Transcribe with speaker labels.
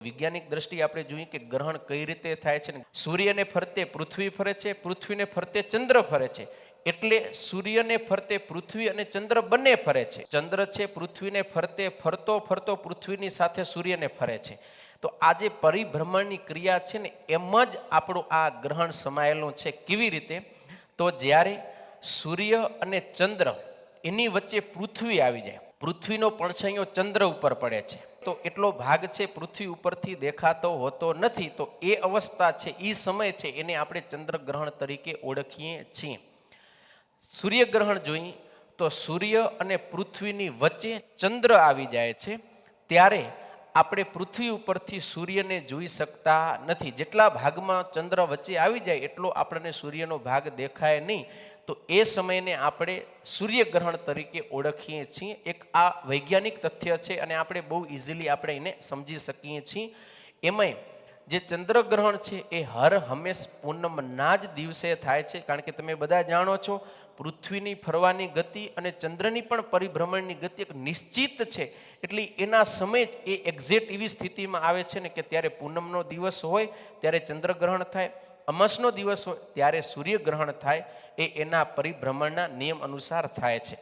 Speaker 1: વૈજ્ઞાનિક દ્રષ્ટિએ આપણે જોઈએ કે ગ્રહણ કઈ રીતે થાય છે. સૂર્યને ફરતે પૃથ્વી ફરે છે, પૃથ્વીને ફરતે ચંદ્ર ફરે છે. એટલે સૂર્યને ફરતે પૃથ્વી અને ચંદ્ર બંને ફરે છે. ચંદ્ર છે પૃથ્વીને ફરતે ફરતો ફરતો પૃથ્વીની સાથે સૂર્યને ફરે છે. તો આ જે પરિભ્રમણની ક્રિયા છે ને, એમ જ આપણું આ ગ્રહણ સમાયેલું છે. કેવી રીતે? તો જ્યારે સૂર્ય અને ચંદ્ર એની વચ્ચે પૃથ્વી આવી જાય, પૃથ્વીનો પડછાયો ચંદ્ર ઉપર પડે છે, તો એટલો ભાગ છે પૃથ્વી ઉપરથી દેખાતો હોતો નથી. તો એ અવસ્થા છે, એ સમય છે, એને આપણે ચંદ્રગ્રહણ તરીકે ઓળખીએ છીએ. સૂર્યગ્રહણ જોઈએ તો સૂર્ય અને પૃથ્વીની વચ્ચે ચંદ્ર આવી જાય છે, ત્યારે આપણે પૃથ્વી ઉપરથી સૂર્યને જોઈ શકતા નથી. જેટલા ભાગમાં ચંદ્ર વચ્ચે આવી જાય એટલો આપણને સૂર્યનો ભાગ દેખાય નહીં. તો એ સમયને આપણે સૂર્યગ્રહણ તરીકે ઓળખીએ છીએ. એક આ વૈજ્ઞાનિક તથ્ય છે અને આપણે બહુ ઇઝીલી આપણે એને સમજી શકીએ છીએ. એમાંય જે ચંદ્રગ્રહણ છે એ હર હંમેશ પૂનમના જ દિવસે થાય છે. કારણ કે તમે બધા જાણો છો, પૃથ્વીની ફરવાની ગતિ અને ચંદ્રની પણ પરિભ્રમણની ગતિ એક નિશ્ચિત છે. એટલે એના સમય જ એ એક્ઝેક્ટ એવી સ્થિતિમાં આવે છે ને કે ત્યારે પૂનમનો દિવસ હોય ત્યારે ચંદ્રગ્રહણ થાય, અમાસનો દિવસ હોય ત્યારે સૂર્યગ્રહણ થાય. એ એના પરિભ્રમણના નિયમ અનુસાર થાય છે.